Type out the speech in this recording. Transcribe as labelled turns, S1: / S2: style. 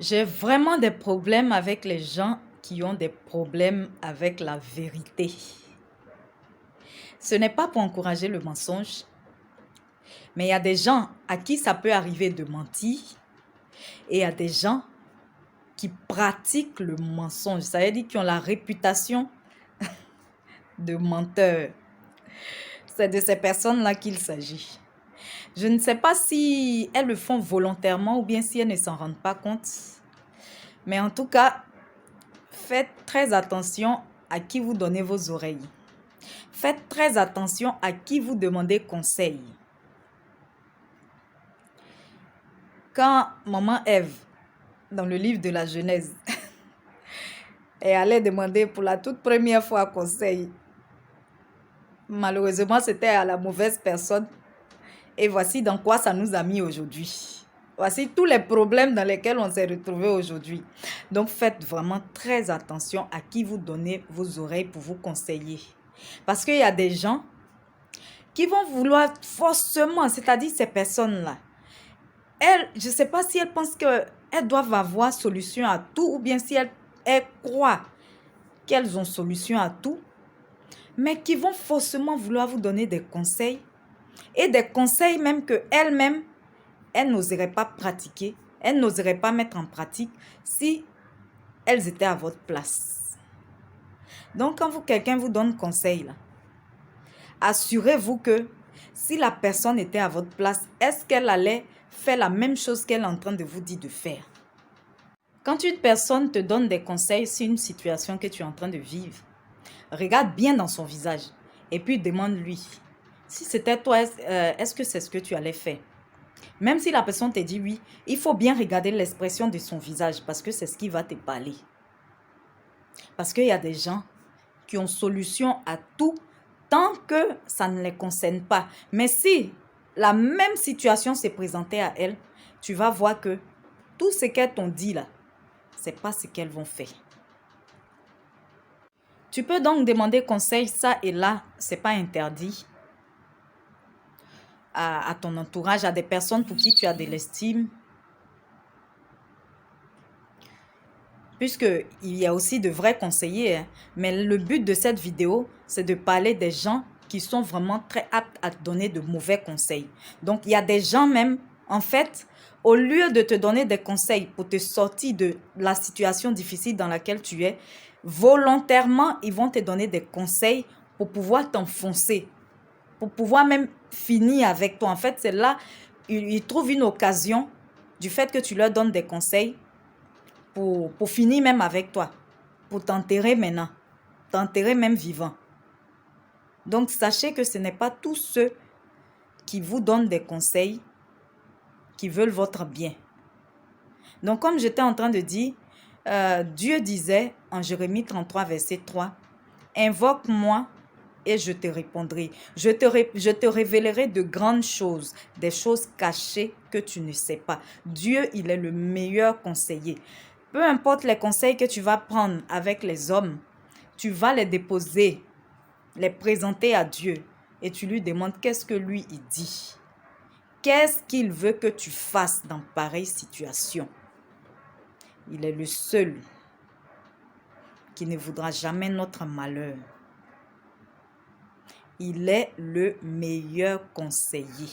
S1: J'ai vraiment des problèmes avec les gens qui ont des problèmes avec la vérité. Ce n'est pas pour encourager le mensonge, mais il y a des gens à qui ça peut arriver de mentir et il y a des gens qui pratiquent le mensonge. Ça veut dire qui ont la réputation de menteurs. C'est de ces personnes-là qu'il s'agit. Je ne sais pas si elles le font volontairement ou bien si elles ne s'en rendent pas compte. Mais en tout cas, faites très attention à qui vous donnez vos oreilles. Faites très attention à qui vous demandez conseil. Quand maman Ève, dans le livre de la Genèse, est allée demander pour la toute première fois conseil, malheureusement, c'était à la mauvaise personne. Et voici dans quoi ça nous a mis aujourd'hui. Voici tous les problèmes dans lesquels on s'est retrouvés aujourd'hui. Donc, faites vraiment très attention à qui vous donnez vos oreilles pour vous conseiller. Parce qu'il y a des gens qui vont vouloir forcément, c'est-à-dire ces personnes-là, je ne sais pas si elles pensent qu'elles doivent avoir solution à tout ou bien si elles croient qu'elles ont solution à tout, mais qui vont forcément vouloir vous donner des conseils et des conseils même qu'elles-mêmes, elles n'oseraient pas pratiquer, elles n'oseraient pas mettre en pratique si elles étaient à votre place. Donc, quand quelqu'un vous donne conseil, là, assurez-vous que si la personne était à votre place, est-ce qu'elle allait faire la même chose qu'elle est en train de vous dire de faire? Quand une personne te donne des conseils sur une situation que tu es en train de vivre, regarde bien dans son visage et puis demande-lui, si c'était toi, est-ce que c'est ce que tu allais faire? Même si la personne te dit oui, il faut bien regarder l'expression de son visage parce que c'est ce qui va te parler. Parce qu'il y a des gens qui ont solution à tout tant que ça ne les concerne pas. Mais si la même situation s'est présentée à elles, tu vas voir que tout ce qu'elles t'ont dit là, ce n'est pas ce qu'elles vont faire. Tu peux donc demander conseil ça et là, ce n'est pas interdit. À ton entourage, à des personnes pour qui tu as de l'estime. Puisqu'il y a aussi de vrais conseillers. Hein. Mais le but de cette vidéo, c'est de parler des gens qui sont vraiment très aptes à te donner de mauvais conseils. Donc, il y a des gens même, en fait, au lieu de te donner des conseils pour te sortir de la situation difficile dans laquelle tu es, volontairement, ils vont te donner des conseils pour pouvoir t'enfoncer, pour pouvoir même finir avec toi. En fait, c'est là, ils trouvent une occasion du fait que tu leur donnes des conseils pour finir même avec toi, pour t'enterrer maintenant, t'enterrer même vivant. Donc, sachez que ce n'est pas tous ceux qui vous donnent des conseils qui veulent votre bien. Donc, comme j'étais en train de dire, Dieu disait en Jérémie 33, verset 3, « Invoque-moi et je te répondrai. Je te révélerai de grandes choses, des choses cachées que tu ne sais pas. » Dieu, il est le meilleur conseiller. Peu importe les conseils que tu vas prendre avec les hommes, tu vas les déposer, les présenter à Dieu et tu lui demandes qu'est-ce que lui il dit. Qu'est-ce qu'il veut que tu fasses dans pareille situation? Il est le seul qui ne voudra jamais notre malheur. Il est le meilleur conseiller.